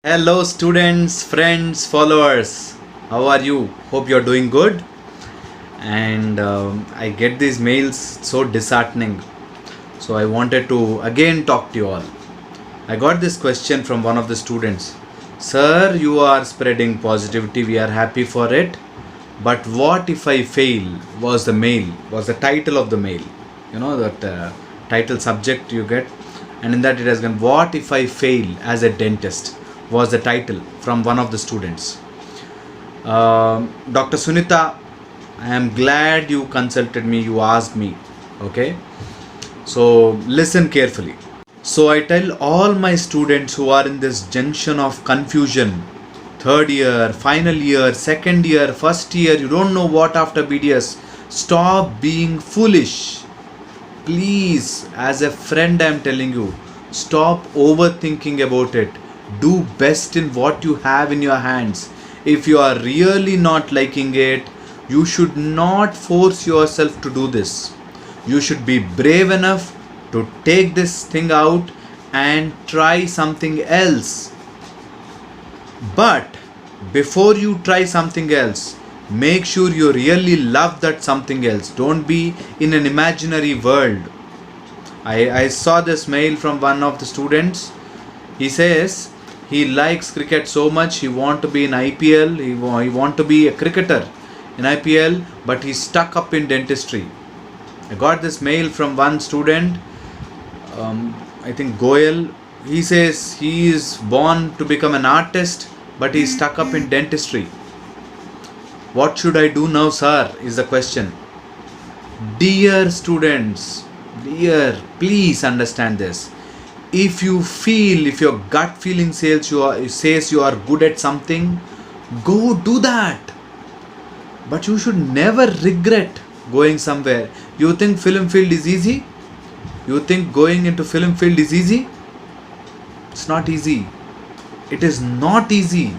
Hello, students, friends, followers. How are you? Hope you're doing good. And I get these mails so disheartening. So I wanted to again talk to you all. I got this question from one of the students. Sir, you are spreading positivity. We are happy for it. But what if I fail? Was the mail, was the title of the mail. You know that title subject you get. And in that it has gone, what if I fail as a dentist? Was the title from one of the students. Dr. Sunita, I am glad you consulted me, you asked me. Okay, so listen carefully. So I tell all my students who are in this junction of confusion, third year, final year, second year, first year, you don't know what after BDS, stop being foolish. Please, as a friend, I am telling you, stop overthinking about it. Do best in what you have in your hands. If you are really not liking it, you should not force yourself to do this. You should be brave enough to take this thing out and try something else. But before you try something else, make sure you really love that something else. Don't be in an imaginary world. I saw this mail from one of the students. He says he likes cricket so much, he want to be in IPL, he want to be a cricketer in IPL, but he's stuck up in dentistry. I got this mail from one student, I think Goyal. He says he is born to become an artist, but he's stuck up in dentistry. What should I do now, sir, is the question. Dear students, please understand this. If you feel, if your gut feeling says you are good at something, go do that. But you should never regret going somewhere. You think film field is easy? You think going into film field is easy? It's not easy. It is not easy.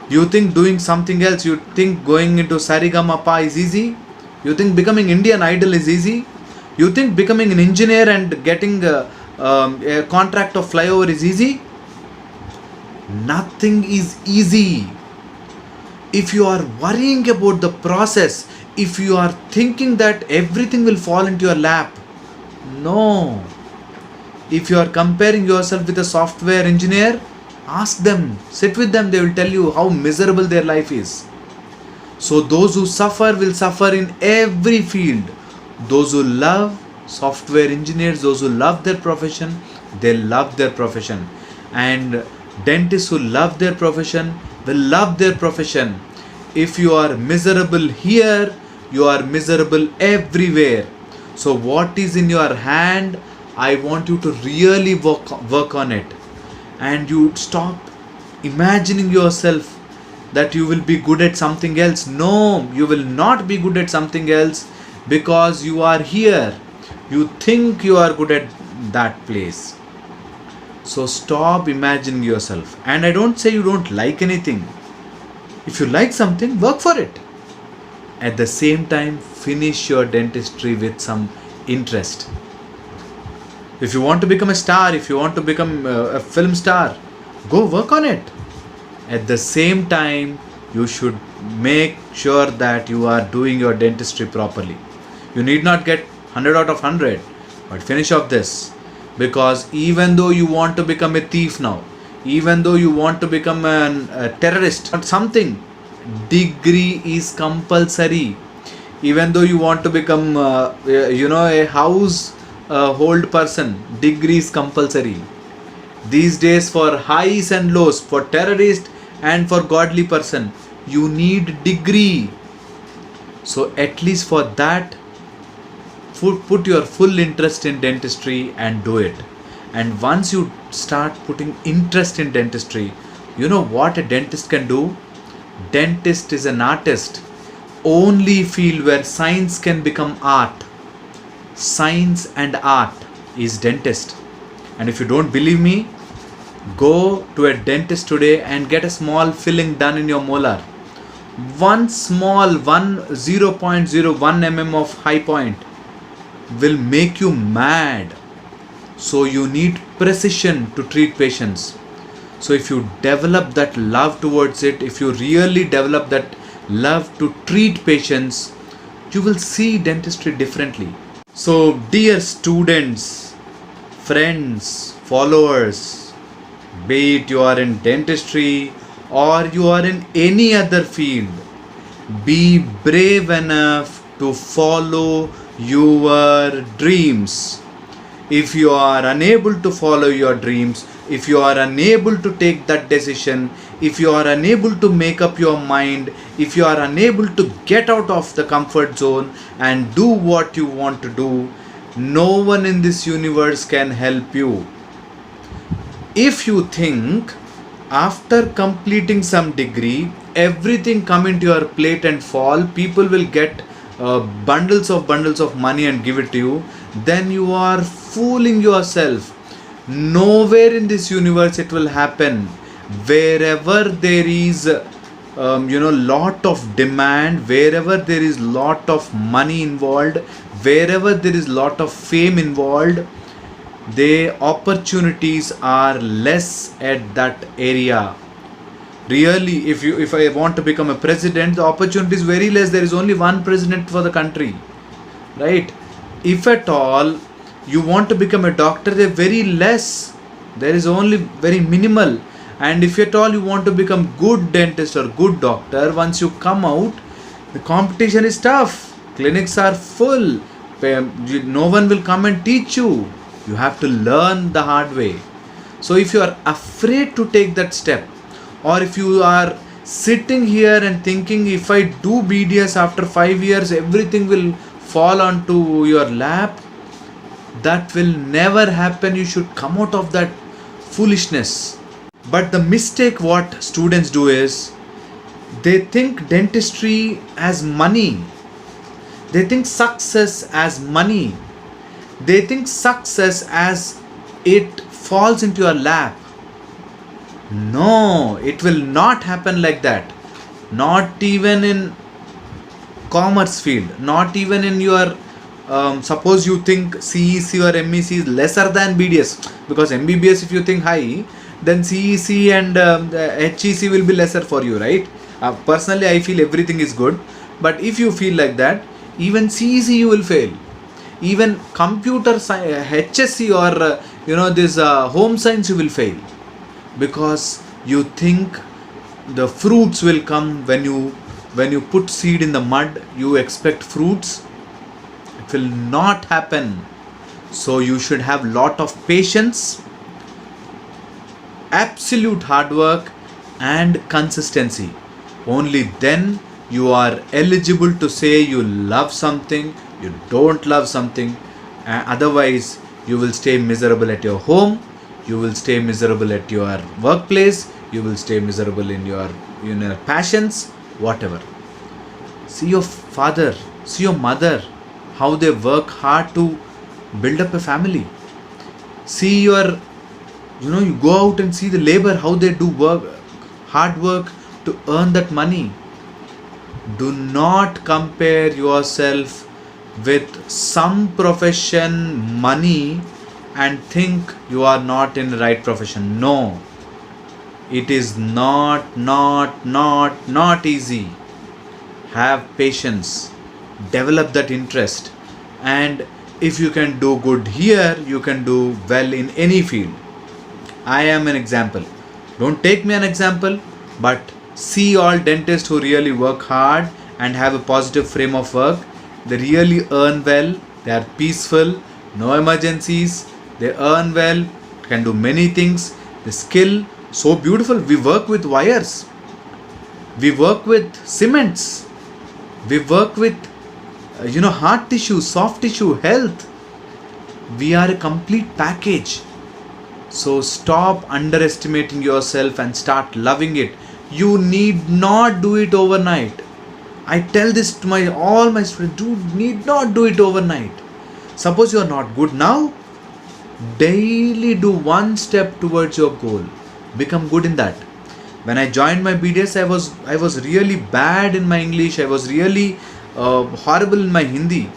You think doing something else, you think going into Saregama is easy? You think becoming Indian Idol is easy? You think becoming an engineer and getting a contract of flyover is easy? Nothing is easy. If you are worrying about the process, if you are thinking that everything will fall into your lap, no. If you are comparing yourself with a software engineer, ask them, sit with them, they will tell you how miserable their life is. So those who suffer will suffer in every field. Those who love, software engineers, those who love their profession, they love their profession. And dentists who love their profession will love their profession. If you are miserable here, you are miserable everywhere. So what is in your hand, I want you to really work on it. And you stop imagining yourself that you will be good at something else. No, you will not be good at something else because you are here. You think you are good at that place. So stop imagining yourself. And I don't say you don't like anything. If you like something, work for it. At the same time, finish your dentistry with some interest. If you want to become a star, if you want to become a film star, go work on it. At the same time, you should make sure that you are doing your dentistry properly. You need not get 100 out of 100, but finish off this. Because even though you want to become a thief now, even though you want to become a terrorist or something, degree is compulsory. Even though you want to become a household person, degree is compulsory. These days, for highs and lows, for terrorist and for godly person, you need degree. So at least for that, put your full interest in dentistry and do it. And once you start putting interest in dentistry, you know what a dentist can do? Dentist is an artist. Only field where science can become art. Science and art is dentist. And if you don't believe me, go to a dentist today and get a small filling done in your molar. One 0.01 mm of high point will make you mad. So you need precision to treat patients. So if you develop that love towards it, if you really develop that love to treat patients, you will see dentistry differently. So dear students, friends, followers, be it you are in dentistry or you are in any other field, be brave enough to follow your dreams. If you are unable to follow your dreams, if you are unable to take that decision, if you are unable to make up your mind, if you are unable to get out of the comfort zone and do what you want to do, no one in this universe can help you. If you think after completing some degree everything come into your plate and fall, people will get bundles of money and give it to you, then you are fooling yourself. Nowhere in this universe it will happen. Wherever there is lot of demand, wherever there is lot of money involved, wherever there is lot of fame involved, the opportunities are less at that area. Really, if I want to become a president, the opportunity is very less. There is only one president for the country, right? If at all you want to become a doctor, they're very less. There is only very minimal. And if at all you want to become good dentist or good doctor, once you come out, the competition is tough. Clinics are full. No one will come and teach you. You have to learn the hard way. So if you are afraid to take that step, or if you are sitting here and thinking, if I do BDS after 5 years everything will fall onto your lap, that will never happen. You should come out of that foolishness. But the mistake what students do is, they think dentistry as money. They think success as money. They think success as it falls into your lap. No, it will not happen like that. Not even in commerce field, not even in your suppose you think CEC or MEC is lesser than BDS, because MBBS if you think high, then CEC and HEC will be lesser for you, right? Personally I feel everything is good, but if you feel like that, even CEC you will fail. Even computer HSC or this home science you will fail, because you think the fruits will come when you put seed in the mud. You expect fruits. It will not happen. So you should have lot of patience, absolute hard work and consistency. Only then you are eligible to say you love something, you don't love something. Otherwise you will stay miserable at your home, you will stay miserable at your workplace, you will stay miserable in your passions, whatever. See your father, see your mother, how they work hard to build up a family. See your you go out and see the labor, how they do work, hard work to earn that money. Do not compare yourself with some profession money and think you are not in the right profession. No, it is not easy. Have patience, develop that interest, and if you can do good here, you can do well in any field. I am an example. Don't take me an example, but see all dentists who really work hard and have a positive frame of work. They really earn well, they are peaceful, no emergencies, they earn well, can do many things. The skill so beautiful. We work with wires, we work with cements, we work with hard tissue, soft tissue, health. We are a complete package. So stop underestimating yourself and start loving it. You need not do it overnight. I tell this to all my students, need not do it overnight. Suppose you are not good now, daily do one step towards your goal. Become good in that. When I joined my BDS, I was really bad in my English. I was really horrible in my Hindi.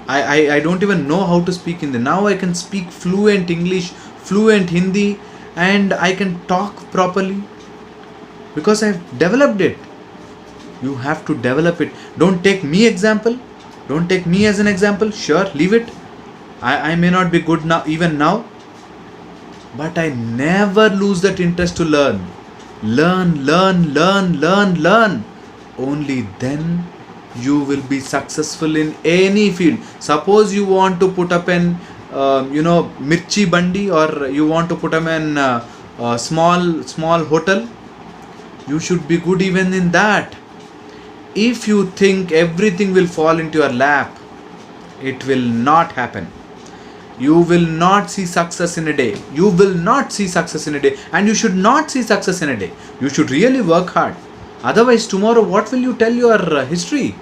I don't even know how to speak Hindi. Now I can speak fluent English, fluent Hindi, and I can talk properly because I've developed it. You have to develop it. Don't take me example. Don't take me as an example. Sure, leave it. I may not be good now, even now, but I never lose that interest to learn. Learn, learn, learn, learn, learn. Only then you will be successful in any field. Suppose you want to put up an mirchi bandi, or you want to put up an small hotel. You should be good even in that. If you think everything will fall into your lap, it will not happen. You will not see success in a day. You will not see success in a day, and you should not see success in a day. You should really work hard. Otherwise, tomorrow, what will you tell your history?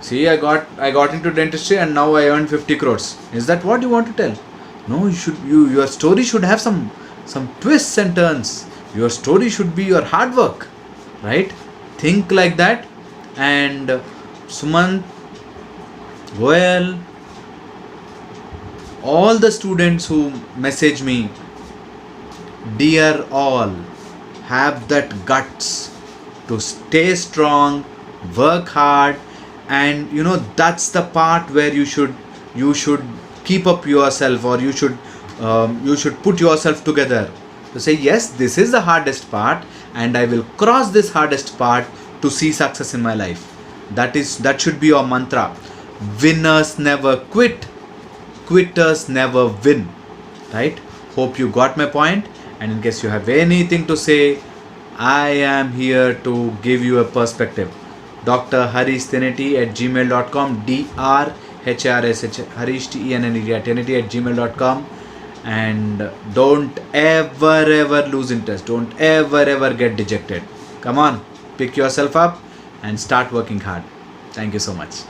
See, I got into dentistry and now I earned 50 crores. Is that what you want to tell? No, your story should have some twists and turns. Your story should be your hard work, right? Think like that. And Sumant, Goel, all the students who message me, dear all, have that guts to stay strong, work hard, and that's the part where you should keep up yourself, or you should put yourself together to say, yes, this is the hardest part, and I will cross this hardest part to see success in my life. That should be your mantra. Winners never quit, quitters never win, right? Hope you got my point, and in case you have anything to say, I am here to give you a perspective. Dr. Harish Teneti at gmail.com, DRHRSH Harish Teneti at gmail.com. And don't ever lose interest. Don't ever get dejected. Come on, pick yourself up and start working hard. Thank you so much.